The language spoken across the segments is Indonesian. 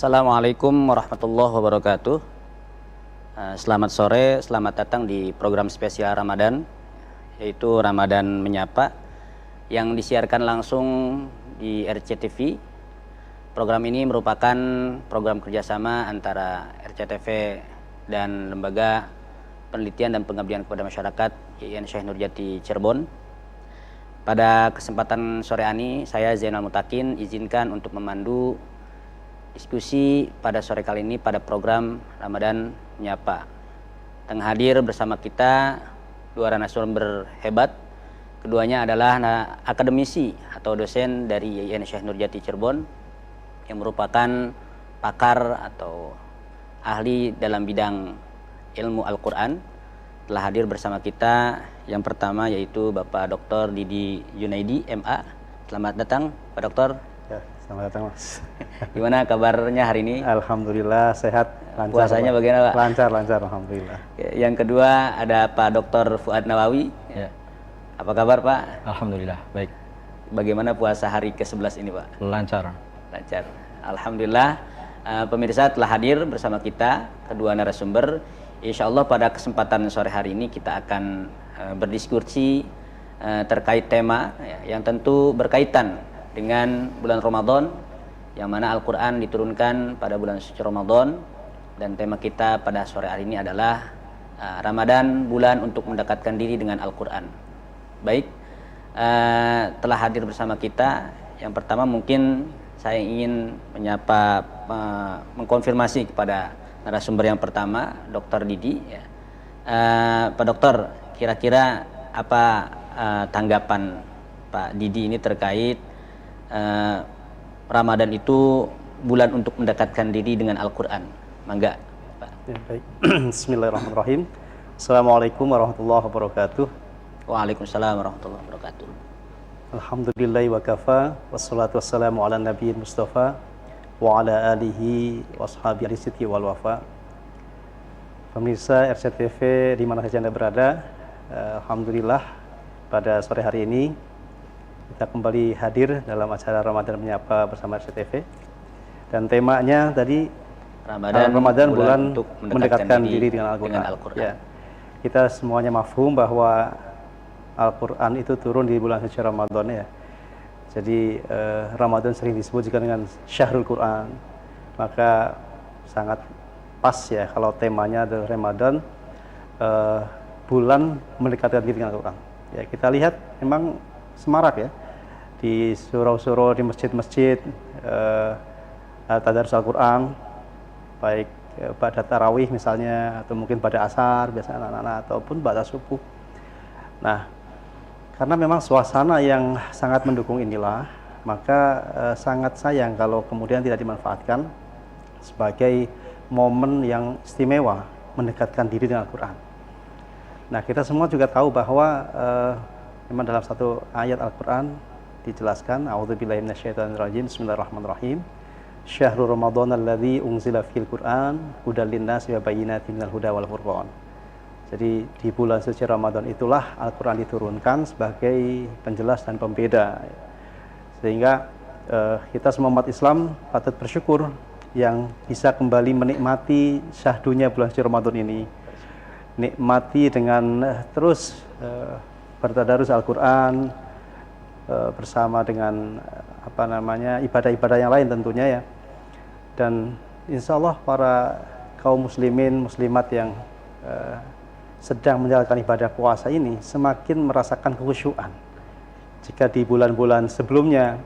Assalamualaikum warahmatullahi wabarakatuh. Selamat sore, selamat datang di program spesial Ramadan, yaitu Ramadan Menyapa, yang disiarkan langsung di RCTV. Program ini merupakan program kerjasama antara RCTV dan Lembaga Penelitian dan Pengabdian kepada Masyarakat YIN Syekh Nurjati Cirebon. Pada kesempatan sore ini, saya Zainal Mutakin izinkan untuk memandu diskusi pada sore kali ini pada program Ramadan Menyapa. Tengah hadir bersama kita dua narasumber hebat. Keduanya adalah akademisi atau dosen dari YIN Syekh Nurjati Cirebon yang merupakan pakar atau ahli dalam bidang ilmu Al-Quran. Telah hadir bersama kita yang pertama yaitu Bapak Dr. Didi Junaidi, MA. Selamat datang Pak Dokter. Ya, selamat datang Mas. Gimana kabarnya hari ini? Alhamdulillah sehat, lancar. Puasanya bagaimana Pak? Lancar, alhamdulillah. Yang kedua ada Pak Dr. Fuad Nawawi. Ya. Apa kabar Pak? Alhamdulillah, baik. Bagaimana puasa hari ke-11 ini Pak? Lancar. Lancar. Alhamdulillah. Pemirsa telah hadir bersama kita kedua narasumber. Insya Allah pada kesempatan sore hari ini kita akan berdiskusi terkait tema yang tentu berkaitan dengan bulan Ramadan, yang mana Al-Quran diturunkan pada bulan suci Ramadan, dan tema kita pada sore hari ini adalah Ramadan, bulan untuk mendekatkan diri dengan Al-Quran. Baik, telah hadir bersama kita. Yang pertama mungkin saya ingin menyapa, mengkonfirmasi kepada narasumber yang pertama, Dr. Didi. Pak Dokter, kira-kira apa tanggapan Pak Didi ini terkait Ramadan itu bulan untuk mendekatkan diri dengan Al-Quran? Mangga Pak. Ya, baik. Bismillahirrahmanirrahim. Assalamualaikum warahmatullahi wabarakatuh. Waalaikumsalam warahmatullahi wabarakatuh. Alhamdulillahi wa kafa, wassalatu wassalamu ala nabiyyin mustafa wa ala alihi wa ashabihi siti wal wafa. Pemirsa RCTV di mana saja Anda berada, alhamdulillah pada sore hari ini kita kembali hadir dalam acara Ramadan Menyapa bersama RCTV, dan temanya tadi Ramadan bulan untuk mendekatkan diri dengan Al-Quran. Ya, kita semuanya mafhum bahwa Al-Quran itu turun di bulan suci Ramadan ya. Jadi Ramadan sering disebut juga dengan Syahrul Quran, maka sangat pas ya kalau temanya adalah Ramadan, bulan mendekatkan diri dengan Al-Quran. Ya, kita lihat memang semarak ya di surau-surau, di masjid-masjid, tadarus Al-Quran, baik pada tarawih misalnya, atau mungkin pada asar biasanya anak-anak, ataupun pada subuh. Nah, karena memang suasana yang sangat mendukung inilah, maka sangat sayang kalau kemudian tidak dimanfaatkan sebagai momen yang istimewa mendekatkan diri dengan Al-Quran. Nah, kita semua juga tahu bahwa memang dalam satu ayat Al-Quran dijelaskan, a'udzubillahi minasyaitonirrajim, bismillahirrahmanirrahim, syahrul ramadan alladzi unzila fil Qur'an hudal linnasi wa bayyinatin minal huda wal furqan. Jadi di bulan suci Ramadan itulah Al-Quran diturunkan sebagai penjelas dan pembeda, sehingga kita semua umat Islam patut bersyukur yang bisa kembali menikmati syahdunya bulan suci Ramadan ini, nikmati dengan terus bertadarus Al-Quran bersama dengan ibadah-ibadah yang lain tentunya ya. Dan insya Allah para kaum muslimin muslimat yang sedang menjalankan ibadah puasa ini semakin merasakan kekhusyuan. Jika di bulan-bulan sebelumnya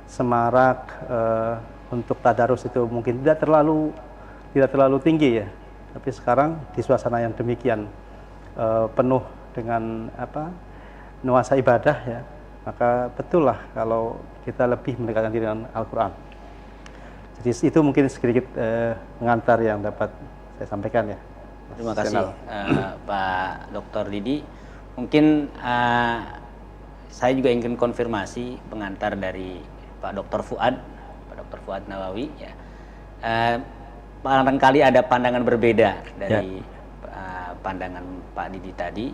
semarak untuk tadarus itu mungkin tidak terlalu tinggi ya, tapi sekarang di suasana yang demikian penuh dengan nuansa ibadah ya, maka betul lah kalau kita lebih mendekatkan diri dengan Al-Quran. Jadi itu mungkin sedikit pengantar yang dapat saya sampaikan ya. Terima kasih Pak Dr. Didi. Mungkin saya juga ingin konfirmasi pengantar dari Pak Dr. Fuad, Pak Dr. Fuad Nawawi ya. Barangkali ada pandangan berbeda dari pandangan Pak Didi tadi.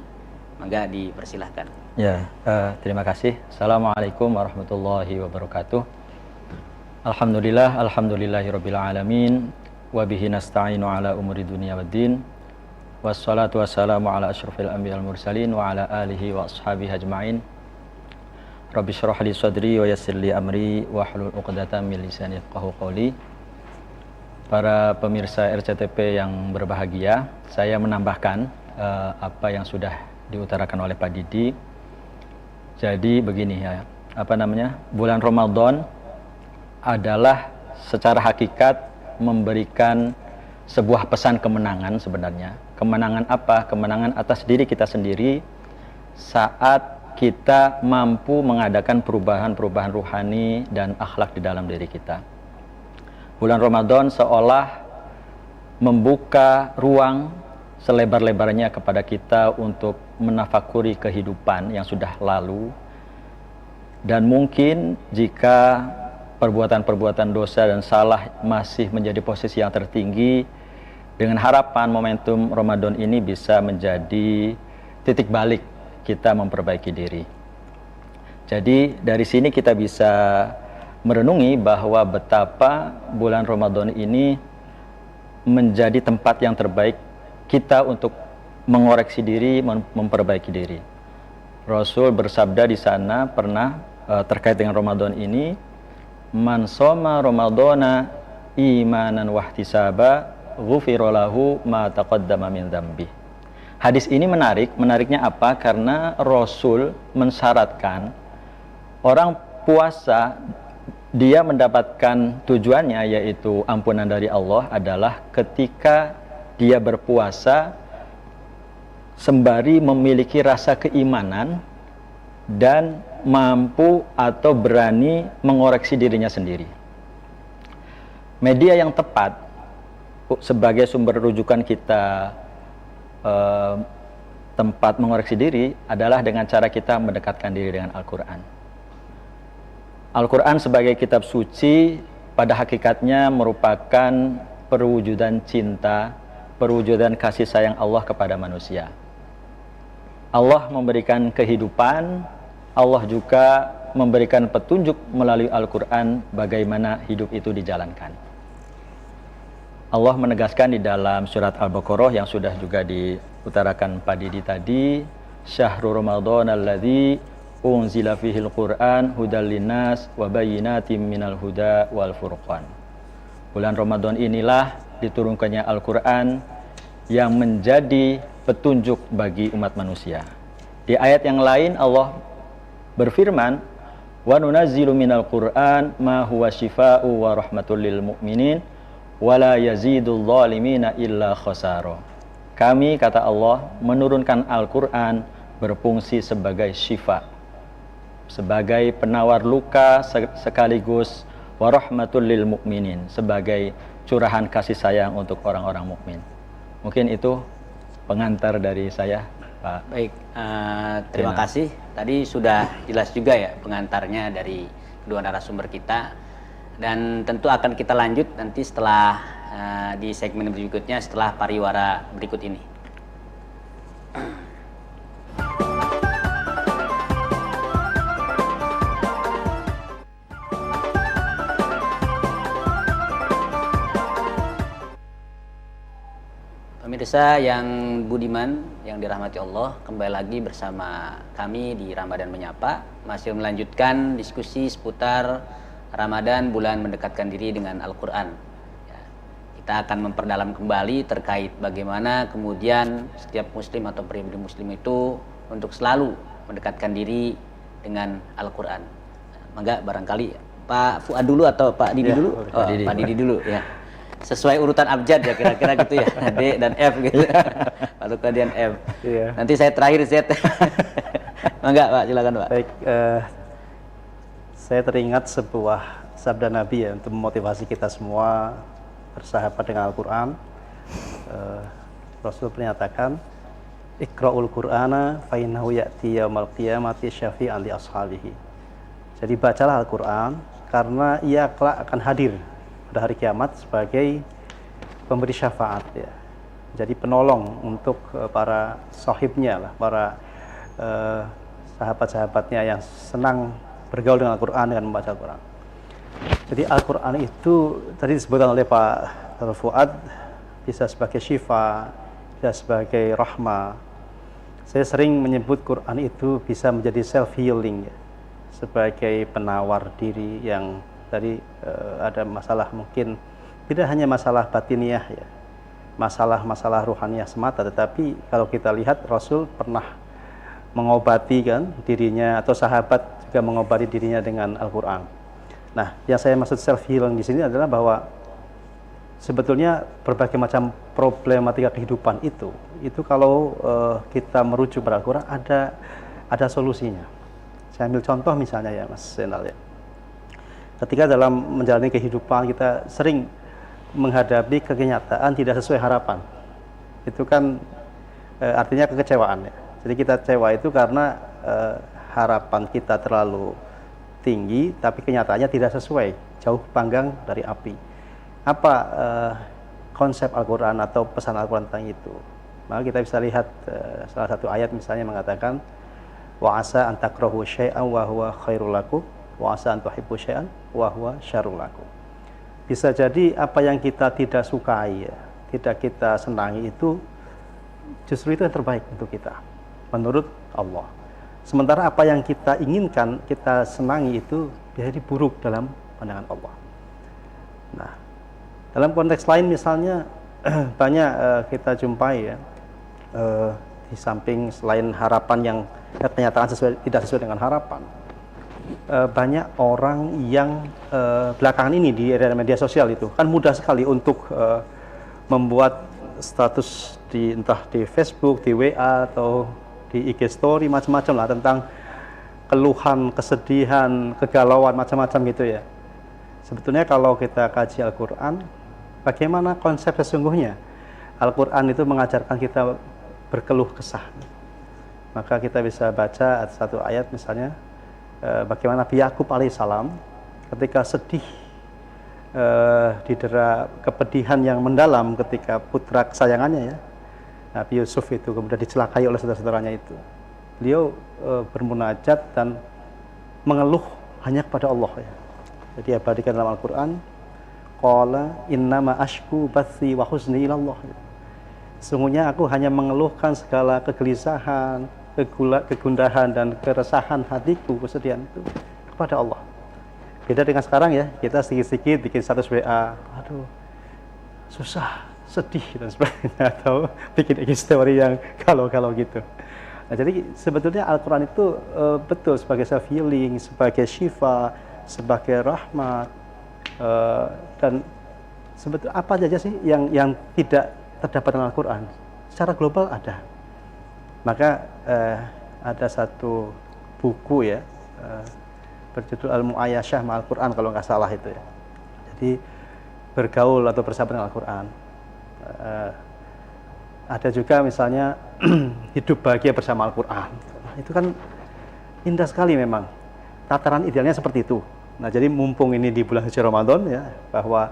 Mangga dipersilahkan. Ya, terima kasih. Assalamualaikum warahmatullahi wabarakatuh. Alhamdulillahirabbil alamin wa bihi nasta'inu ala umuri dunya waddin. Wassalatu wassalamu ala asyrafil anbiya'il mursalin wa ala alihi wa ashabihi ajma'in. Rabbi shrah li sadri wa yassir li amri wa hlul 'uqdatam min lisani yafqahu qawli. Para pemirsa RCTP yang berbahagia, saya menambahkan apa yang sudah diutarakan oleh Pak Didi. Jadi begini ya, bulan Ramadan adalah secara hakikat memberikan sebuah pesan kemenangan sebenarnya. Kemenangan apa? Kemenangan atas diri kita sendiri saat kita mampu mengadakan perubahan-perubahan ruhani dan akhlak di dalam diri kita. Bulan Ramadan seolah membuka ruang selebar-lebarnya kepada kita untuk menafakuri kehidupan yang sudah lalu. Dan mungkin jika perbuatan-perbuatan dosa dan salah masih menjadi posisi yang tertinggi, dengan harapan momentum Ramadan ini bisa menjadi titik balik kita memperbaiki diri. Jadi dari sini kita bisa merenungi bahwa betapa bulan Ramadan ini menjadi tempat yang terbaik kita untuk mengoreksi diri, memperbaiki diri. Rasul bersabda di sana pernah terkait dengan Ramadan ini, man shoma ramadhana imanan wahtisaba ghufira lahu ma taqaddama min dzambi. Hadis ini menariknya apa? Karena Rasul mensyaratkan orang puasa dia mendapatkan tujuannya yaitu ampunan dari Allah adalah ketika dia berpuasa sembari memiliki rasa keimanan dan mampu atau berani mengoreksi dirinya sendiri. Media yang tepat sebagai sumber rujukan kita tempat mengoreksi diri adalah dengan cara kita mendekatkan diri dengan Al-Quran. Al-Quran sebagai kitab suci pada hakikatnya merupakan perwujudan cinta, perwujudan kasih sayang Allah kepada manusia. Allah memberikan kehidupan, Allah juga memberikan petunjuk melalui Al-Quran bagaimana hidup itu dijalankan. Allah menegaskan di dalam surat Al-Baqarah yang sudah juga diutarakan Pak Didi tadi, Syahrul Ramadan alladzi unzila fihil Qur'an hudal linnas wa bayyinatin minal huda wal furqan. Bulan Ramadan inilah diturunkannya Al-Quran yang menjadi petunjuk bagi umat manusia. Di ayat yang lain Allah berfirman, wa nunazzilu minal Qur'an ma huwa syifaa'u wa rahmatul lil mu'minin wa la yazidul zalimina illa khasara. Kami, kata Allah, menurunkan Al-Quran berfungsi sebagai syifa, sebagai penawar luka sekaligus wa rahmatul lil mu'minin, sebagai curahan kasih sayang untuk orang-orang mukmin. Mungkin itu pengantar dari saya, Pak. Baik, terima kasih. Tadi sudah jelas juga ya pengantarnya dari kedua narasumber kita. Dan tentu akan kita lanjut nanti setelah di segmen berikutnya setelah pariwara berikut ini. Pemirsa yang budiman, yang dirahmati Allah, kembali lagi bersama kami di Ramadan Menyapa, masih melanjutkan diskusi seputar Ramadan, bulan mendekatkan diri dengan Al-Quran. Ya, kita akan memperdalam kembali terkait bagaimana kemudian setiap muslim atau pribadi muslim itu untuk selalu mendekatkan diri dengan Al-Quran. Mangga barangkali Pak Fuad dulu atau Pak Didi dulu? Pak Didi dulu ya. Sesuai urutan abjad ya kira-kira gitu ya, D dan F gitu. Pak Luka dan F. Iya. Nanti saya terakhir Z. Enggak Pak, silakan Pak. Baik, saya teringat sebuah sabda Nabi ya untuk memotivasi kita semua bersahabat dengan Al-Quran. Rasul menyatakan, Iqra'ul Qur'ana fa innahu ya'ti yaumal qiyamati syafi'an li ashabihi. Jadi bacalah Al-Quran karena ia kelak akan hadir pada hari kiamat sebagai pemberi syafaat ya. Jadi penolong untuk para sahibnya lah, para sahabat-sahabatnya yang senang bergaul dengan Al-Quran dengan membaca Al-Quran. Jadi Al-Quran itu tadi disebutkan oleh Pak Dr. Fuad bisa sebagai syifa, bisa sebagai rahmah. Saya sering menyebut Quran itu bisa menjadi self healing ya, sebagai penawar diri yang tadi ada masalah mungkin tidak hanya masalah batiniah ya, masalah ruhaniah semata, tetapi kalau kita lihat Rasul pernah mengobati kan dirinya, atau sahabat juga mengobati dirinya dengan Al-Quran. Nah, yang saya maksud self healing di sini adalah bahwa sebetulnya berbagai macam problematika kehidupan itu kalau kita merujuk pada Al-Quran ada solusinya. Saya ambil contoh misalnya ya Mas Zainal ya. Ketika dalam menjalani kehidupan kita sering menghadapi kenyataan tidak sesuai harapan. Itu kan artinya kekecewaan ya. Jadi kita kecewa itu karena harapan kita terlalu tinggi, tapi kenyataannya tidak sesuai, jauh panggang dari api. Apa konsep Al-Quran atau pesan Al-Quran tentang itu? Maka kita bisa lihat salah satu ayat misalnya mengatakan, wa asa an takrahu syai'an wa huwa khairul lakum, wa asa an tuhibbu syai'an wa huwa syarrul lakum. Bisa jadi apa yang kita tidak sukai, ya, tidak kita senangi itu justru itu yang terbaik untuk kita, menurut Allah. Sementara apa yang kita inginkan, kita senangi itu jadi buruk dalam pandangan Allah. Nah, dalam konteks lain misalnya banyak kita jumpai ya, di samping selain harapan yang kenyataan tidak sesuai dengan harapan, banyak orang yang belakangan ini di era media sosial itu kan mudah sekali untuk membuat status entah di Facebook, di WA atau di IG story macam-macam lah tentang keluhan, kesedihan, kegalauan macam-macam gitu ya. Sebetulnya kalau kita kaji Al-Quran, bagaimana konsep sesungguhnya? Al-Quran itu mengajarkan kita berkeluh kesah. Maka kita bisa baca satu ayat misalnya, bagaimana Nabi Yakub alaihissalam ketika sedih, didera kepedihan yang mendalam ketika putra kesayangannya ya, Nabi Yusuf itu kemudian dicelakai oleh saudara-saudaranya itu. Beliau bermunajat dan mengeluh hanya kepada Allah ya. Jadi abadikan dalam Al-Quran, qala innama ashku bathi wa huzni ilallah. Sesungguhnya aku hanya mengeluhkan segala kegelisahan, kegundahan dan keresahan hatiku, kesedihan itu kepada Allah. Beda dengan sekarang ya, kita sedikit-sedikit bikin status WA, aduh susah, sedih dan sebagainya, atau bikin story yang kalau gitu. Nah, jadi sebetulnya Al-Quran itu betul sebagai self healing, sebagai syifa, sebagai rahmat, dan sebetulnya apa saja sih yang tidak terdapat dalam Al-Quran secara global ada. Maka ada satu buku ya berjudul Al-Mu'ayyashah Ma'al Quran kalau nggak salah itu ya. Jadi bergaul atau bersama dengan Al-Quran. Ada juga misalnya hidup bahagia bersama Al-Quran. Itu kan indah sekali memang. Tataran idealnya seperti itu. Nah, jadi mumpung ini di bulan suci Ramadan ya, bahwa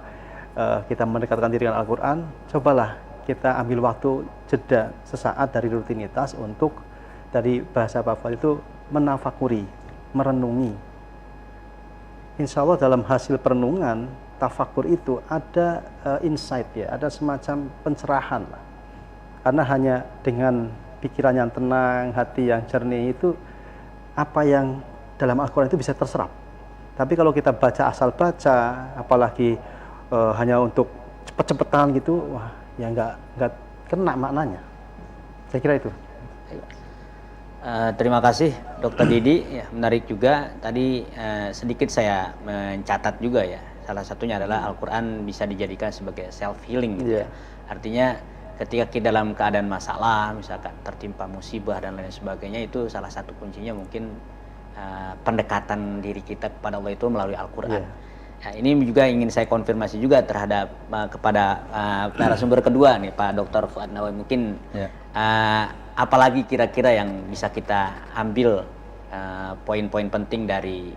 kita mendekatkan diri dengan Al-Quran, cobalah kita ambil waktu jeda sesaat dari rutinitas untuk dari bahasa Pak Fuad itu menafakuri, merenungi. Insya Allah dalam hasil perenungan, tafakur itu ada insight ya, ada semacam pencerahan lah. Karena hanya dengan pikiran yang tenang, hati yang jernih itu apa yang dalam Al-Quran itu bisa terserap. Tapi kalau kita baca asal baca, apalagi hanya untuk cepet-cepetan gitu, wah ya nggak kena maknanya. Saya kira itu. Terima kasih Dr. Didi, ya, menarik juga. Tadi sedikit saya mencatat juga ya. Salah satunya adalah Al-Quran bisa dijadikan sebagai self healing gitu ya. Artinya ketika kita dalam keadaan masalah, misalkan tertimpa musibah dan lain sebagainya, itu salah satu kuncinya mungkin pendekatan diri kita kepada Allah itu melalui Al-Quran. Nah, ini juga ingin saya konfirmasi juga terhadap kepada narasumber kedua nih, Pak Dr. Fuad Nawawi. Mungkin apalagi kira-kira yang bisa kita ambil poin-poin penting dari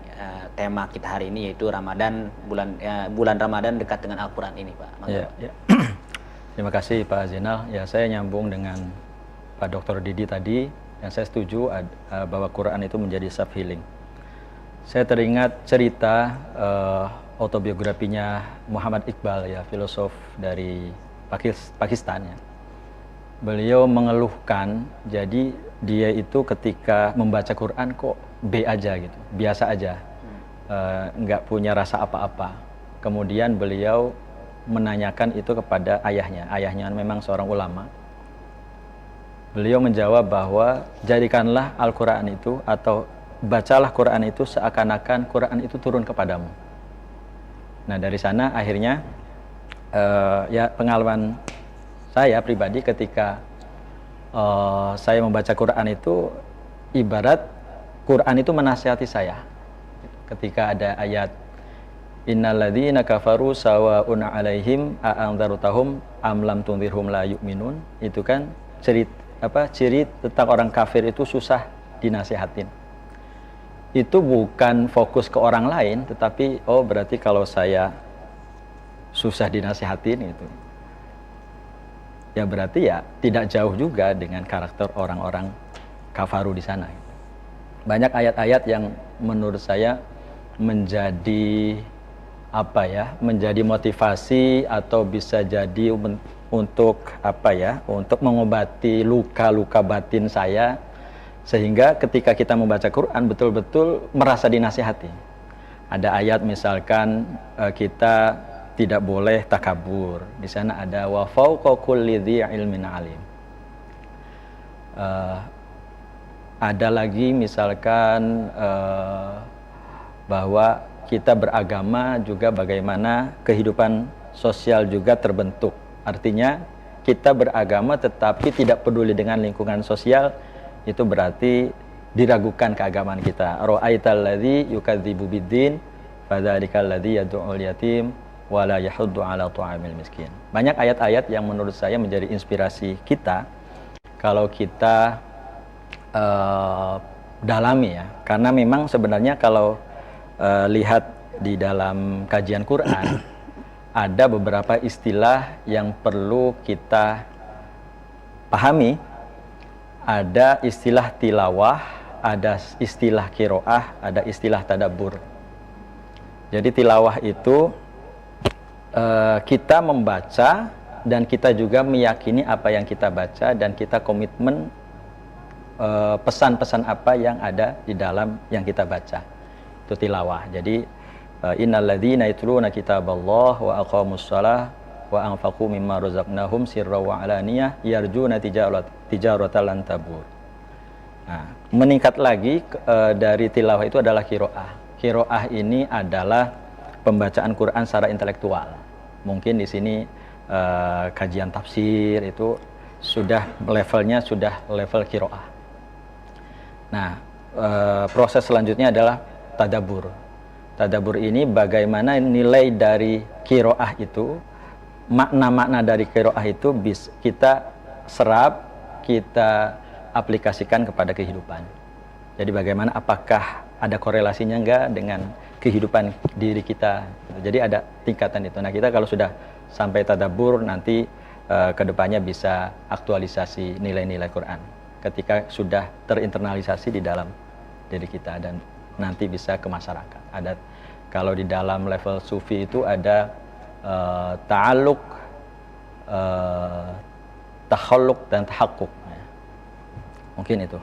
tema kita hari ini, yaitu Ramadan, bulan Ramadan dekat dengan Al-Quran ini, Pak. Terima kasih Pak Zainal. Ya, saya nyambung dengan Pak Dr. Didi tadi, yang saya setuju bahwa Quran itu menjadi self healing. Saya teringat cerita autobiografinya Muhammad Iqbal ya, filosof dari Pakistan ya. Beliau mengeluhkan, jadi dia itu ketika membaca Quran kok B aja gitu, biasa aja, nggak punya rasa apa-apa. Kemudian beliau menanyakan itu kepada ayahnya memang seorang ulama. Beliau menjawab bahwa jadikanlah Al-Quran itu atau bacalah Quran itu seakan-akan Quran itu turun kepadamu. Nah dari sana akhirnya ya pengalaman saya pribadi ketika saya membaca Quran itu ibarat Quran itu menasihati saya. Ketika ada ayat innalladzina kafaru sawa'un 'alaihim a'andzartahum am lam tunzirhum la yu'minun, itu kan ciri tentang orang kafir itu susah dinasihatin. Itu bukan fokus ke orang lain, tetapi oh berarti kalau saya susah dinasihatin gitu, ya berarti ya tidak jauh juga dengan karakter orang-orang kafaru di sana. Banyak ayat-ayat yang menurut saya menjadi menjadi motivasi atau bisa jadi untuk untuk mengobati luka-luka batin saya, sehingga ketika kita membaca Quran betul-betul merasa dinasihati. Ada ayat misalkan kita tidak boleh takabur. Di sana ada wa fauqa kulli dzi ilmin alim. Ada lagi misalkan bahwa kita beragama juga bagaimana kehidupan sosial juga terbentuk. Artinya kita beragama tetapi tidak peduli dengan lingkungan sosial, itu berarti diragukan keagamaan kita. Ra'aital ladzi yukadzibu biddin fadzalikal ladzi yad'ul yatim wala yahuddu ala ta'amil miskin. Banyak ayat-ayat yang menurut saya menjadi inspirasi kita kalau kita dalami ya. Karena memang sebenarnya kalau lihat di dalam kajian Quran ada beberapa istilah yang perlu kita pahami. Ada istilah tilawah, ada istilah qiraah, ada istilah tadabbur. Jadi tilawah itu kita membaca dan kita juga meyakini apa yang kita baca dan kita komitmen pesan-pesan apa yang ada di dalam yang kita baca. Itu tilawah. Jadi innalladzina yatluna kitaballah wa aqamus shalah wa anfaqu mimma razaqnahum sirran wa alaniyah yarjuna tijaratan lan tabur. Nah, meningkat lagi dari tilawah itu adalah qiraah. Qiraah ini adalah pembacaan Quran secara intelektual. Mungkin di sini kajian tafsir itu sudah levelnya sudah level qiraah. Nah, proses selanjutnya adalah tadabbur. Tadabbur ini bagaimana nilai dari qiraah itu, makna-makna dari qiraah itu kita serap, kita aplikasikan kepada kehidupan. Jadi bagaimana, apakah ada korelasinya enggak dengan kehidupan diri kita. Jadi ada tingkatan itu. Nah, kita kalau sudah sampai tadabbur nanti kedepannya bisa aktualisasi nilai-nilai Quran ketika sudah terinternalisasi di dalam diri kita dan nanti bisa ke masyarakat. Ada kalau di dalam level sufi itu ada ta'alluq, takhalluq dan tahakkuk. Mungkin itu.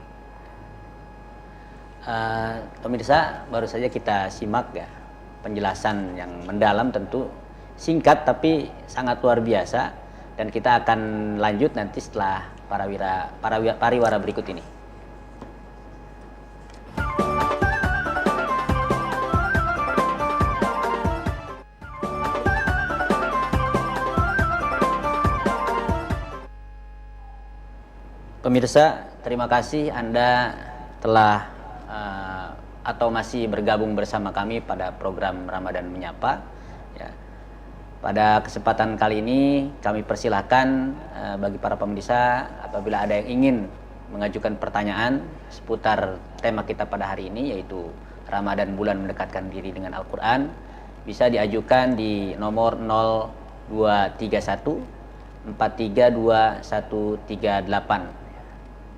Pemirsa, baru saja kita simak ya penjelasan yang mendalam, tentu singkat tapi sangat luar biasa, dan kita akan lanjut nanti setelah pariwara berikut ini. Pemirsa, terima kasih Anda telah atau masih bergabung bersama kami pada program Ramadan Menyapa. Ya. Pada kesempatan kali ini kami persilahkan bagi para pemirsa, apabila ada yang ingin mengajukan pertanyaan seputar tema kita pada hari ini, yaitu Ramadan bulan mendekatkan diri dengan Al-Quran, bisa diajukan di nomor 0231 432138.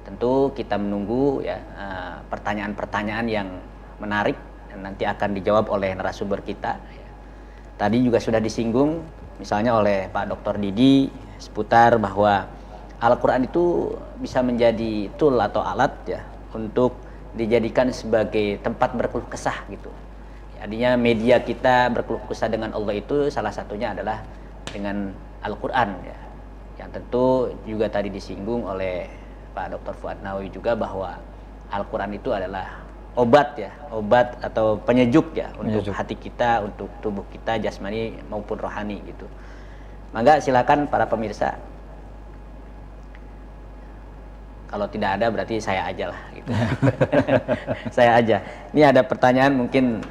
Tentu kita menunggu ya pertanyaan-pertanyaan yang menarik dan nanti akan dijawab oleh narasumber kita. tadi juga sudah disinggung misalnya oleh Pak Dr. Didi seputar bahwa Al-Quran itu bisa menjadi tool atau alat ya untuk dijadikan sebagai tempat berkeluh kesah gitu. Artinya media kita berkeluh kesah dengan Allah itu salah satunya adalah dengan Al-Quran ya. Yang tentu juga tadi disinggung oleh Pak Dr. Fuad Nawawi juga bahwa Al-Quran itu adalah obat ya, obat atau penyejuk ya untuk hati kita, untuk tubuh kita jasmani maupun rohani gitu. Maka silakan para pemirsa. Kalau tidak ada berarti saya aja lah gitu. Saya aja. Ini ada pertanyaan mungkin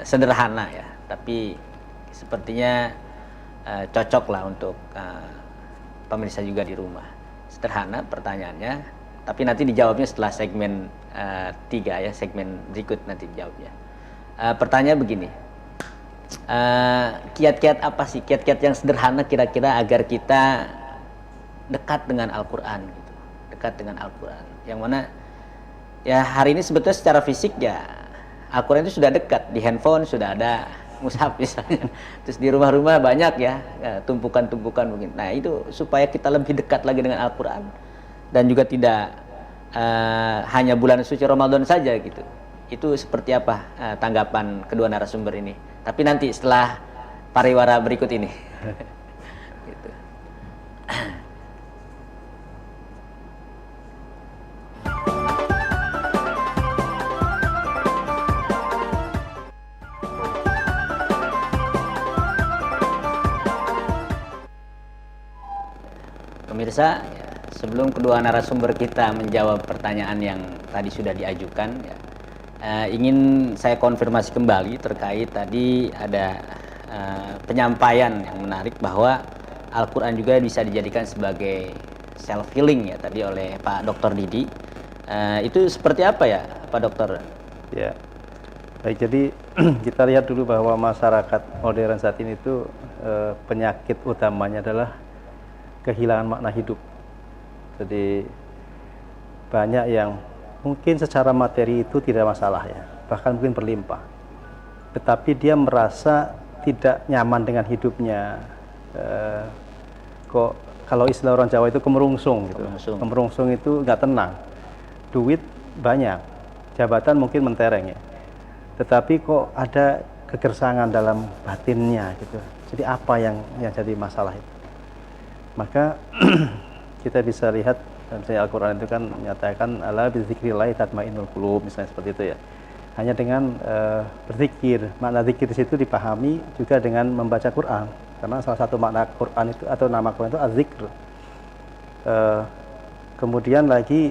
sederhana ya, tapi sepertinya cocok lah untuk pemirsa juga di rumah. Sederhana pertanyaannya, tapi nanti dijawabnya setelah segmen 3 ya, segmen berikut nanti dijawabnya. Pertanyaan begini, kiat-kiat apa sih, kiat-kiat yang sederhana kira-kira agar kita dekat dengan Al-Quran gitu, dekat dengan Al-Quran, yang mana ya hari ini sebetulnya secara fisik ya Al-Quran itu sudah dekat, di handphone sudah ada mushaf misalnya, terus di rumah-rumah banyak ya tumpukan-tumpukan mungkin. Nah itu supaya kita lebih dekat lagi dengan Al-Quran dan juga tidak hanya bulan suci Ramadan saja gitu. Itu seperti apa tanggapan kedua narasumber ini? Tapi nanti setelah pariwara berikut ini. Gitu. Pemirsa, ya, sebelum kedua narasumber kita menjawab pertanyaan yang tadi sudah diajukan, ya, ingin saya konfirmasi kembali terkait tadi ada penyampaian yang menarik bahwa Al-Quran juga bisa dijadikan sebagai self healing ya tadi oleh Pak Dr. Didi. Itu seperti apa ya Pak Dokter? Ya, baik. Jadi kita lihat dulu bahwa masyarakat modern saat ini itu penyakit utamanya adalah kehilangan makna hidup. Jadi banyak yang mungkin secara materi itu tidak masalah ya, bahkan mungkin berlimpah, tetapi dia merasa tidak nyaman dengan hidupnya. Kok kalau istilah orang Jawa itu kemerungsung gitu. Kemerungsung itu nggak tenang. Duit banyak, jabatan mungkin mentereng ya, tetapi kok ada kegersangan dalam batinnya gitu. Jadi apa yang jadi masalah itu? Maka kita bisa lihat misalnya Al-Quran itu kan menyatakan ala bizikrillah tatmainnul qulub, misalnya seperti itu ya. Hanya dengan berzikir, makna zikir di situ dipahami juga dengan membaca Quran, karena salah satu makna Quran itu atau nama Quran itu az-zikr. Kemudian lagi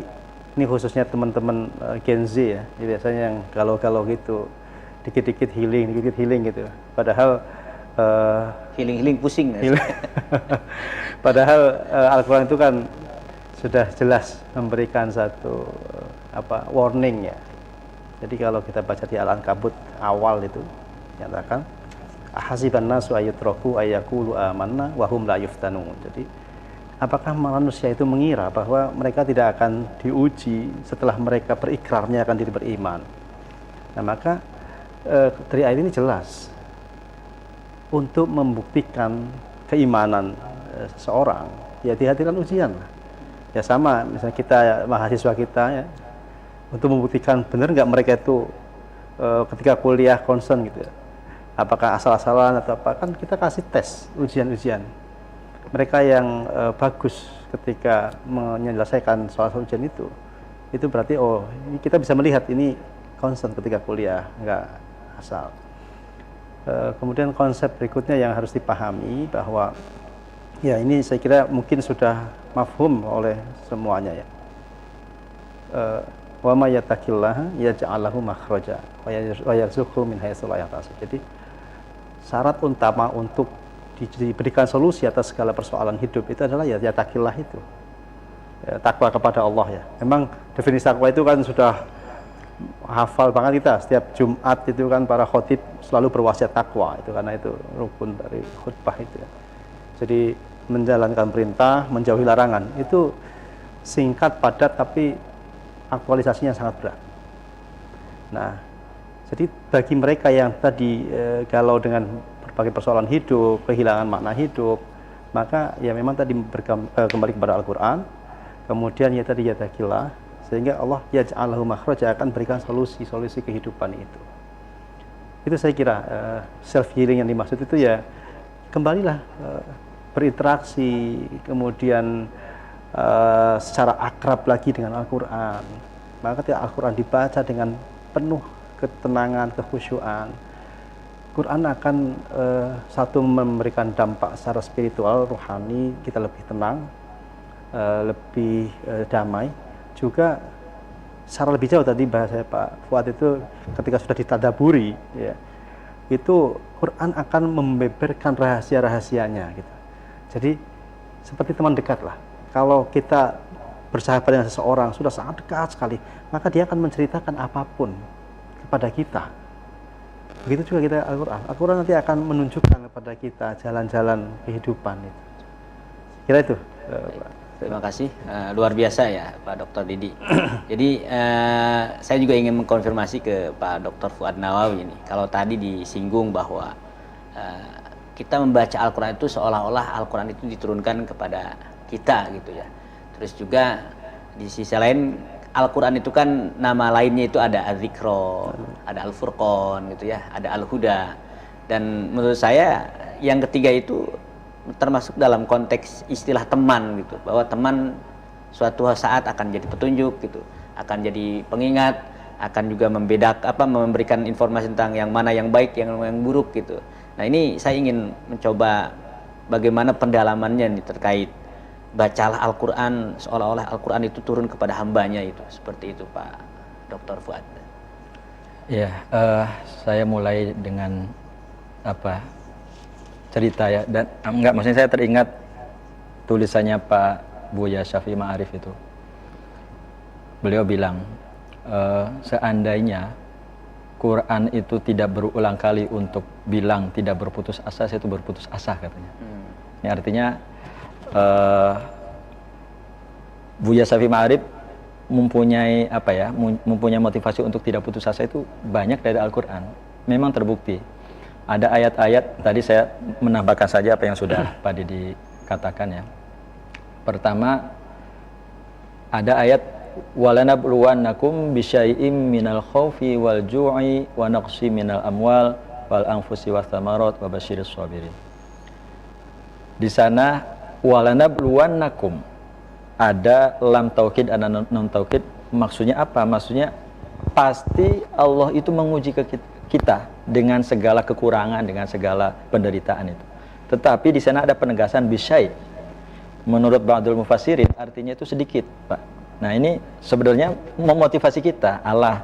ini khususnya teman-teman Gen Z ya, biasanya yang galau-galau gitu, dikit-dikit healing gitu. Padahal healing pusing. Padahal Al-Quran itu kan sudah jelas memberikan satu warning ya. Jadi kalau kita baca di Al-Ankabut awal itu nyatakan ahasiban nasu ayyutraku ayyaqulu amanna wa hum la yuftanun. Jadi apakah manusia itu mengira bahwa mereka tidak akan diuji setelah mereka berikrarnya akan diri beriman. Nah, maka dari ayat ini jelas untuk membuktikan keimanan seseorang, ya dihadirkan ujian. Ya sama, misalnya kita mahasiswa kita ya, untuk membuktikan benar nggak mereka itu ketika kuliah concern gitu ya, apakah asal-asalan atau apa, kan kita kasih tes, ujian-ujian. Mereka yang bagus ketika menyelesaikan soal ujian itu berarti ini kita bisa melihat ini concern ketika kuliah, nggak asal. Kemudian konsep berikutnya yang harus dipahami bahwa ya ini saya kira mungkin sudah mafhum oleh semuanya ya. Wa may yattaqillaha yaj'al lahu makhraja wa yarzuqhu min haitsu la yahtasib. Jadi syarat utama untuk diberikan solusi atas segala persoalan hidup itu adalah ya yattaqillah itu. Ya, takwa kepada Allah ya. Memang definisi takwa itu kan sudah hafal banget kita, setiap Jumat itu kan para khotib selalu berwasiat takwa itu, karena itu rukun dari khutbah itu ya. Jadi menjalankan perintah, menjauhi larangan, itu singkat, padat, tapi aktualisasinya sangat berat. Nah, jadi bagi mereka yang tadi galau dengan berbagai persoalan hidup, kehilangan makna hidup, maka ya memang tadi kembali kepada Al-Quran, kemudian ya tadi yattaqillah, sehingga Allah yaj'alahu makhraja, akan berikan solusi kehidupan itu. Itu saya kira self healing yang dimaksud itu ya kembalilah berinteraksi, kemudian secara akrab lagi dengan Al-Quran. Maka ketika Al-Quran dibaca dengan penuh ketenangan, kekhusyuan, Quran akan satu memberikan dampak secara spiritual, rohani, kita lebih tenang, lebih damai. Juga secara lebih jauh, tadi bahasa Pak Fuad itu ketika sudah ditadaburi, ya, itu Quran akan membeberkan rahasia-rahasianya gitu. Jadi seperti teman dekat lah. Kalau kita bersahabat dengan seseorang sudah sangat dekat sekali, maka dia akan menceritakan apapun kepada kita. Begitu juga kita Al-Quran. Al-Quran nanti akan menunjukkan kepada kita jalan-jalan kehidupan itu. Kira itu. Terima kasih, luar biasa ya Pak Dr. Didi. Jadi saya juga ingin mengkonfirmasi ke Pak Dr. Fuad Nawawi ini. Kalau tadi disinggung bahwa kita membaca Al-Quran itu seolah-olah Al-Quran itu diturunkan kepada kita gitu ya. Terus juga di sisi lain Al-Quran itu kan nama lainnya itu ada Al-Zikro, ada Al-Furqan gitu ya, ada Al-Huda. Dan menurut saya yang ketiga itu termasuk dalam konteks istilah teman gitu, bahwa teman suatu saat akan jadi petunjuk gitu, akan jadi pengingat, akan juga memberikan informasi tentang yang mana yang baik, yang buruk gitu. Nah ini saya ingin mencoba bagaimana pendalamannya nih terkait bacalah Al-Quran seolah-olah Al-Quran itu turun kepada hambanya itu, seperti itu Pak Dr. Fuad. Ya, saya mulai dengan cerita ya, dan maksudnya saya teringat tulisannya Pak Buya Syafi'i Ma'arif itu. Beliau bilang, seandainya Quran itu tidak berulang kali untuk bilang tidak berputus asa, saya itu berputus asa katanya. Ini artinya Buya Syafi'i Ma'arif mempunyai mempunyai motivasi untuk tidak putus asa itu banyak dari Al-Quran. Memang terbukti. Ada ayat-ayat, tadi saya menambahkan saja apa yang sudah Pak Didi katakan ya. Pertama, ada ayat walanabluwannakum bisyai'im minal khaufi wal ju'i wa naqsi minal amwal wal anfusi was thamarat wa basyiris shabirin. Di sana walanabluwannakum ada lam taukid, ada non taukid. Maksudnya apa? Maksudnya pasti Allah itu menguji kita dengan segala kekurangan, dengan segala penderitaan itu. Tetapi di sana ada penegasan bisyai. Menurut ba'dul mufassirin artinya itu sedikit, Pak. Nah, ini sebenarnya memotivasi kita. Allah,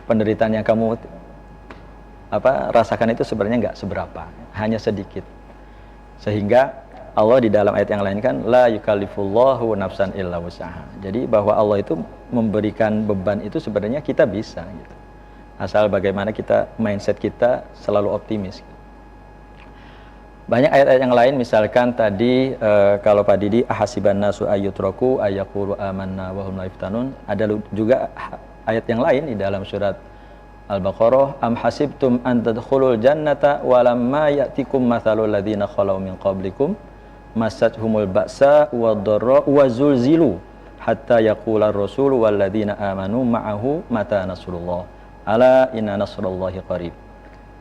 penderitaan yang kamu rasakan itu sebenarnya enggak seberapa, hanya sedikit. Sehingga Allah di dalam ayat yang lain kan la yukallifullahu nafsan illa wus'aha. Jadi bahwa Allah itu memberikan beban itu sebenarnya kita bisa gitu. Asal bagaimana kita, mindset kita selalu optimis. Banyak ayat-ayat yang lain, misalkan tadi kalau Pak Didi ahasiban nasu ayyutraku ayyaqulu amanna wa hum la yuftanun. Ada juga ayat yang lain di dalam surat Al-Baqarah, am hasibtum an tadkhulul jannata walamma ya'tikum mathalul ladzina khalau min qablikum massathumul ba'sa wad-dharra wa zulzilu hatta yaqula ar-rasulu wal ladzina amanu ma'ahu mata nasrullah. Ala inna nasrullahi qarib.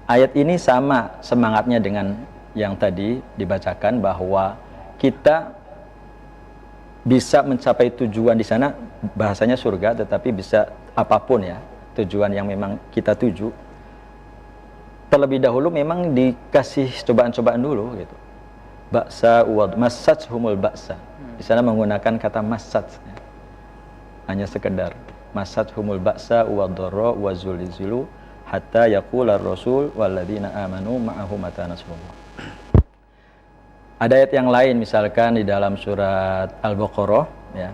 Ayat ini sama semangatnya dengan yang tadi dibacakan, bahwa kita bisa mencapai tujuan di sana, bahasanya surga, tetapi bisa apapun ya tujuan yang memang kita tuju. Terlebih dahulu memang dikasih cobaan-cobaan dulu gitu. Ba'sa wa massatshumul ba'sa. Di sana menggunakan kata massat. Hanya sekedar massatshumul ba'sa wa dharra wa zulzilu hatta yaqula ar-rasul walladzina amanu ma'ahu mata nasrullah. Ada ayat yang lain misalkan di dalam surat Al-Baqarah ya.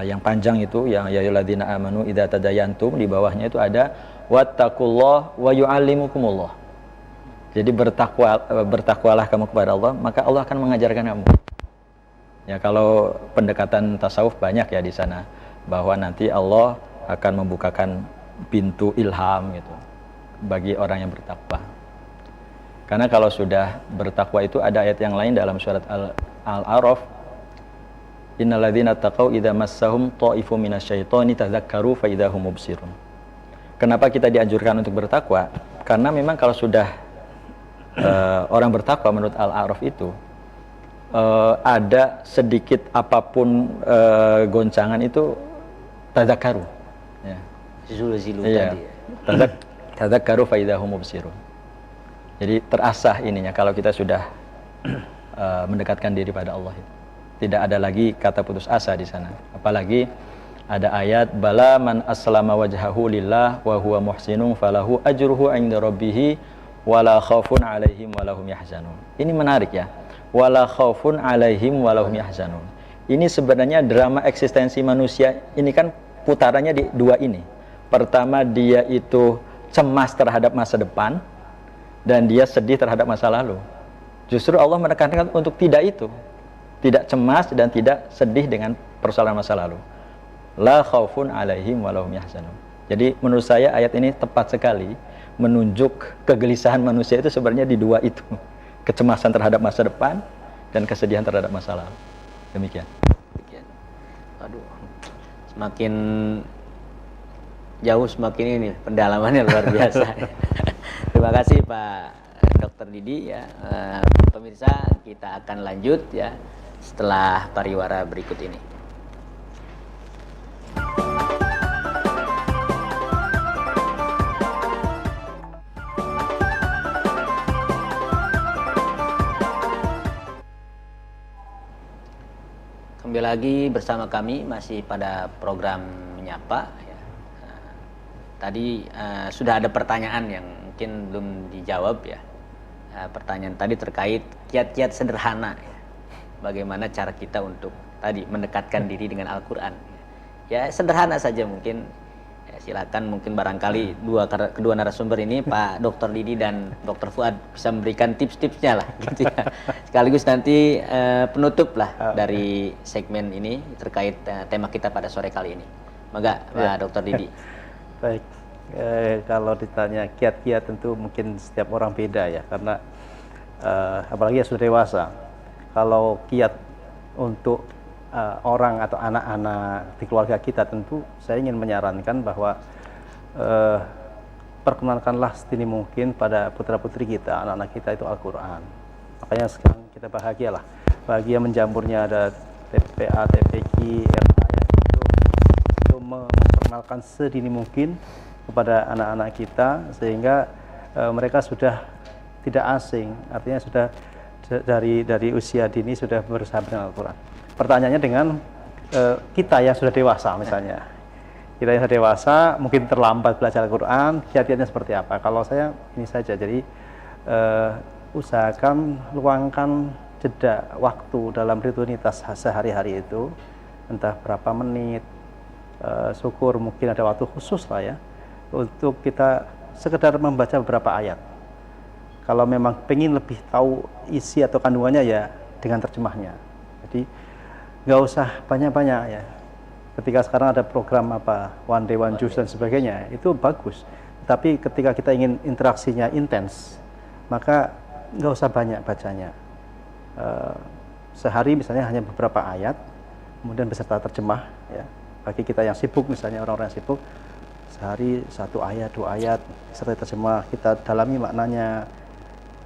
Yang panjang itu yang ya ayyuhalladzina amanu idza tadayantum, di bawahnya itu ada wattaqullah wa yu'allimukumullah. Jadi bertakwalah kamu kepada Allah, maka Allah akan mengajarkan kamu. Ya, kalau pendekatan tasawuf banyak ya di sana, bahwa nanti Allah akan membukakan pintu ilham gitu bagi orang yang bertakwa. Karena kalau sudah bertakwa itu ada ayat yang lain dalam surat Al-A'raf, innalladzina taqau idza massahum tha'ifum minasyaitoni tadzakkaru fa idza hum mubsirun. Kenapa kita dianjurkan untuk bertakwa? Karena memang kalau sudah orang bertakwa menurut Al-A'raf itu ada sedikit apapun goncangan itu tadzakkaru. Ya. Zilu Iya. tadi. Ya. Tadzakkaru fa idza hum mubsirun. Jadi terasah ininya kalau kita sudah mendekatkan diri pada Allah. Tidak ada lagi kata putus asa di sana. Apalagi ada ayat bala man aslama wajhahu lillah wa huwa muhsinun falahu ajruhu 'inda rabbih wala khaufun 'alaihim walahum yahzanun. Ini menarik ya. Wala khaufun 'alaihim walahum yahzanun. Ini sebenarnya drama eksistensi manusia. Ini kan putarannya di dua ini. Pertama dia itu cemas terhadap masa depan dan dia sedih terhadap masa lalu. Justru Allah menekankan untuk tidak itu. Tidak cemas dan tidak sedih dengan persoalan masa lalu. La khaufun 'alaihim walahum yahzanun. Jadi menurut saya ayat ini tepat sekali menunjuk kegelisahan manusia itu sebenarnya di dua itu. Kecemasan terhadap masa depan dan kesedihan terhadap masa lalu. Demikian. Aduh. Semakin jauh semakin ini pendalamannya luar biasa. Terima kasih Pak Dr. Didi ya. Pemirsa, kita akan lanjut ya setelah pariwara berikut ini. Kembali lagi bersama kami masih pada program Menyapa ya. Tadi sudah ada pertanyaan yang mungkin belum dijawab ya. Pertanyaan tadi terkait kiat-kiat sederhana ya. Bagaimana cara kita untuk tadi mendekatkan diri dengan Al-Quran. Ya sederhana saja mungkin. Ya, silakan mungkin barangkali kedua narasumber ini Pak Dr. Didi dan Dr. Fuad bisa memberikan tips-tipsnya lah gitu ya. Sekaligus nanti penutup lah dari segmen ini terkait tema kita pada sore kali ini. Maka Pak Dr. Didi. Baik, kalau ditanya kiat-kiat tentu mungkin setiap orang beda ya, karena apalagi yang sudah dewasa. Kalau kiat untuk orang atau anak-anak di keluarga kita, tentu saya ingin menyarankan bahwa perkenalkanlah sedini mungkin pada putra-putri kita, anak-anak kita itu Al-Quran. Makanya sekarang kita bahagia menjamurnya ada TPA, TPQ, RA itu memperkenalkan sedini mungkin kepada anak-anak kita sehingga mereka sudah tidak asing, artinya sudah dari usia dini sudah bersahabat dengan Al-Quran. Pertanyaannya dengan kita yang sudah dewasa misalnya, kita yang sudah dewasa mungkin terlambat belajar Al-Quran, kiat-kiatnya seperti apa? Kalau saya ini saja, jadi usahakan luangkan jeda waktu dalam rutinitas sehari-hari itu, entah berapa menit, syukur mungkin ada waktu khusus lah ya, untuk kita sekedar membaca beberapa ayat. Kalau memang pengen lebih tahu isi atau kandungannya ya dengan terjemahnya. Jadi nggak usah banyak-banyak ya. Ketika sekarang ada program apa One Day One Juice dan sebagainya, itu bagus. Tapi ketika kita ingin interaksinya intens, maka nggak usah banyak bacanya. Sehari misalnya hanya beberapa ayat, kemudian beserta terjemah ya. Bagi kita yang sibuk misalnya, orang-orang yang sibuk, sehari 1 ayat, 2 ayat serta terjemah, kita dalami maknanya,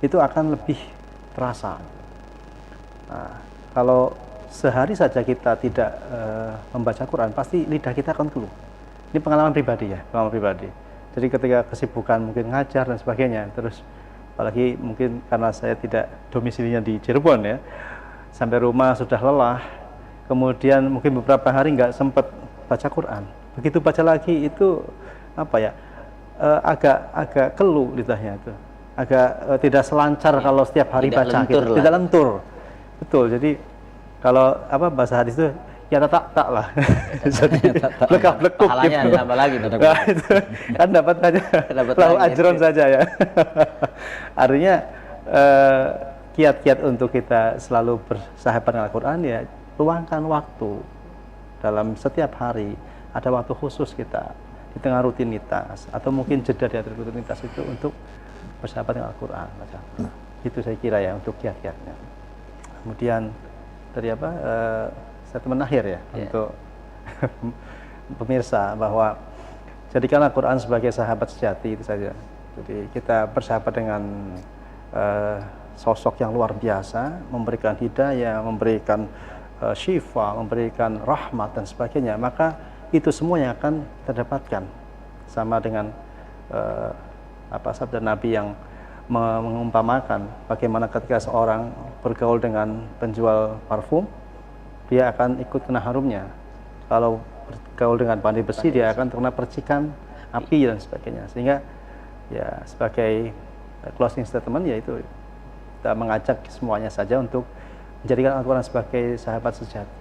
itu akan lebih terasa. Nah, kalau sehari saja kita tidak membaca Quran, pasti lidah kita akan keluh. Ini pengalaman pribadi ya, pengalaman pribadi. Jadi ketika kesibukan mungkin ngajar dan sebagainya, terus apalagi mungkin karena saya tidak domisilinya di Cirebon ya, sampai rumah sudah lelah, kemudian mungkin beberapa hari nggak sempat baca Quran. Begitu baca lagi itu apa ya, agak keluh lidahnya itu. Agak tidak selancar kalau setiap hari tidak baca lentur gitu. lah. Tidak lentur. Betul. Jadi kalau apa bahasa hadis itu ya tak lah. Jadi lekap-lekuk Pahalanya gitu. tambah lagi. Nah, itu kan dapat saja lahu ajron saja ya. Artinya kiat-kiat untuk kita selalu bersahabat dengan Al-Quran ya, luangkan waktu dalam setiap hari, ada waktu khusus kita di tengah rutinitas atau mungkin jeda dari rutinitas itu untuk bersahabat dengan Al-Quran. Itu saya kira ya untuk kiat-kiatnya. Kemudian dari statement akhir ya untuk pemirsa bahwa jadikan Al-Quran sebagai sahabat sejati itu saja. Jadi kita bersahabat dengan sosok yang luar biasa, memberikan hidayah, memberikan syifa, memberikan rahmat dan sebagainya, maka itu semuanya akan terdapatkan. Sama dengan sabda Nabi yang mengumpamakan bagaimana ketika seorang bergaul dengan penjual parfum, dia akan ikut kena harumnya. Kalau bergaul dengan pandai besi, dia akan terkena percikan api dan sebagainya. Sehingga ya sebagai closing statement yaitu kita mengajak semuanya saja untuk menjadikan Al-Quran sebagai sahabat sejati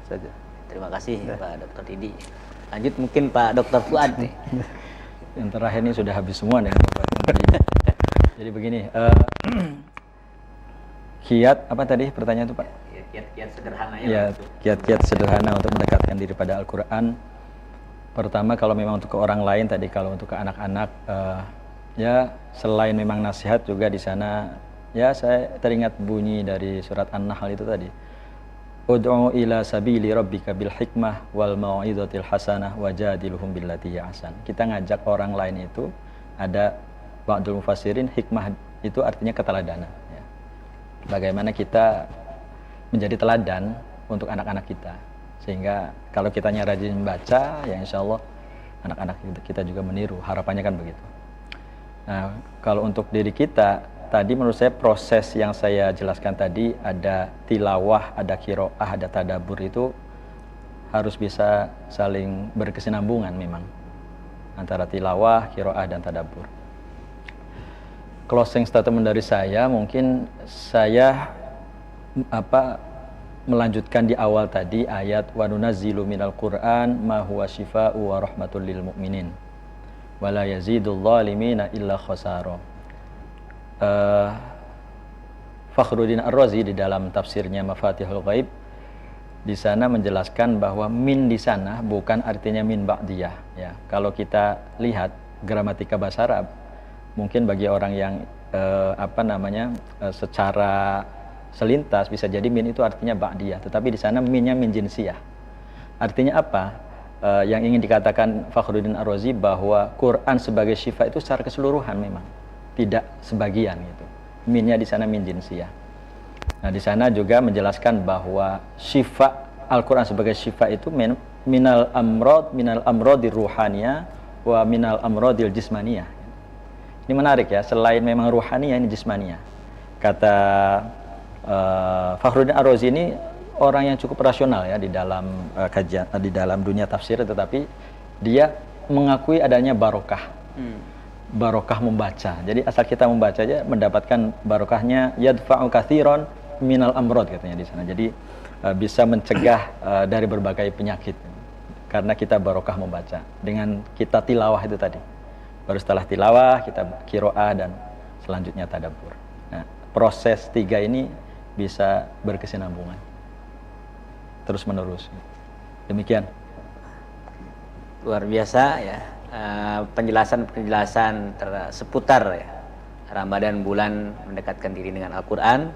saja. Terima kasih Pak Dr. Didi. Lanjut mungkin Pak Dr. Fuad nih. Yang terakhir ini sudah habis semua nih Pak Didi. Jadi begini, kiat apa tadi pertanyaan itu Pak? Kiat-kiat sederhana ya. Kiat-kiat sederhana untuk mendekatkan diri pada Al-Quran. Pertama, kalau memang untuk ke orang lain tadi, kalau untuk ke anak-anak, ya selain memang nasihat juga di sana, ya saya teringat bunyi dari surat An-Nahl itu tadi. Ud'u ila sabili rabbika bil hikmah wal mau'izatil hasanah wajadiluhum billati hiya ahsan. Kita ngajak orang lain itu, ada ba'dul mufassirin, hikmah itu artinya keteladanan ya. Bagaimana kita menjadi teladan untuk anak-anak kita, sehingga kalau kitanya rajin membaca, ya insya Allah anak-anak kita juga meniru, harapannya kan begitu. Nah, kalau untuk diri kita, tadi menurut saya proses yang saya jelaskan tadi, ada tilawah, ada qiraah, ada tadabbur, itu harus bisa saling berkesinambungan memang antara tilawah, qiraah, dan tadabbur. Closing statement dari saya, mungkin saya melanjutkan di awal tadi ayat wa nunazzilu minal Qur'an ma huwa syifaa'u wa rahmatul lil mu'minin wa la yazidul zalimina illa khasara. Fakhruddin Ar-Razi di dalam tafsirnya Mafatihul Ghaib di sana menjelaskan bahwa min di sana bukan artinya min ba'diyah ya. Kalau kita lihat gramatika bahasa Arab, mungkin bagi orang yang secara selintas bisa jadi min itu artinya ba'diyah, tetapi di sana minnya min jinsiyah. Artinya apa? Yang ingin dikatakan Fakhruddin Ar-Razi bahwa Quran sebagai syifa itu secara keseluruhan memang, tidak sebagian gitu. Minnya di sana min jinsiyah. Nah, di sana juga menjelaskan bahwa syifa Al-Quran sebagai syifa itu minal amrodir ruhaniyah wa minal amrodil jismaniyah. Ini menarik ya, selain memang ruhaniyah, ini jismaniyah. Kata Fakhruddin Ar-Razi ini orang yang cukup rasional ya di dalam kajian, di dalam dunia tafsir, tetapi dia mengakui adanya barokah. Barokah membaca. Jadi asal kita membaca aja mendapatkan barokahnya, yadfa'u katsiran minal amrod katanya di sana. Jadi bisa mencegah dari berbagai penyakit karena kita barokah membaca dengan kita tilawah itu tadi. Baru setelah tilawah kita qiraah dan selanjutnya tadabbur. Nah, proses 3 ini bisa berkesinambungan terus menerus. Demikian. Luar biasa ya, penjelasan seputar ya Ramadan, bulan mendekatkan diri dengan Al-Quran.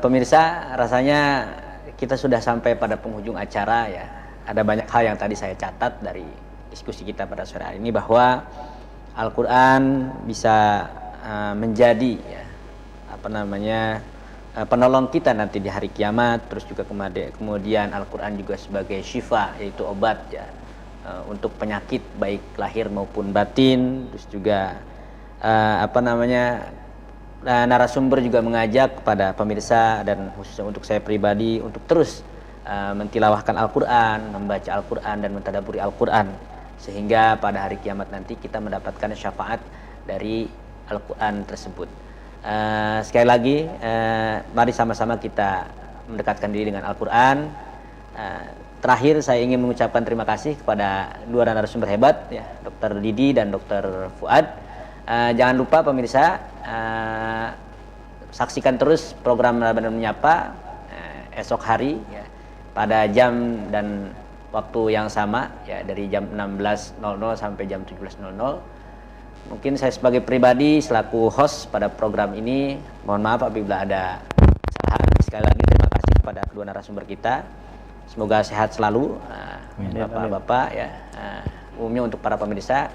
Pemirsa, rasanya kita sudah sampai pada penghujung acara ya. Ada banyak hal yang tadi saya catat dari diskusi kita pada sore hari ini, bahwa Al-Quran bisa menjadi ya, penolong kita nanti di hari kiamat. Terus juga kemudian Al-Quran juga sebagai syifa, yaitu obat ya, untuk penyakit baik lahir maupun batin. Terus juga narasumber juga mengajak kepada pemirsa dan khususnya untuk saya pribadi untuk terus mentilawahkan Al-Quran, membaca Al-Quran dan mentadabburi Al-Quran, sehingga pada hari kiamat nanti kita mendapatkan syafaat dari Al-Quran tersebut. Sekali lagi, mari sama-sama kita mendekatkan diri dengan Al-Quran. Terakhir saya ingin mengucapkan terima kasih kepada dua narasumber hebat ya, Dr. Didi dan Dr. Fuad. Jangan lupa pemirsa, saksikan terus program Ramadan Menyapa esok hari ya, pada jam dan waktu yang sama ya, dari jam 16.00 sampai jam 17.00. Mungkin saya sebagai pribadi selaku host pada program ini, mohon maaf apabila ada kesalahan. Sekali lagi terima kasih kepada kedua narasumber kita. Semoga sehat selalu, bapak-bapak ya. Umumnya untuk para pemirsa.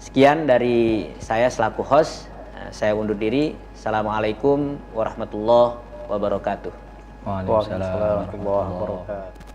Sekian dari saya selaku host. Saya undur diri. Assalamualaikum warahmatullahi wabarakatuh. Waalaikumsalam Waalaikumsalam warahmatullahi wabarakatuh.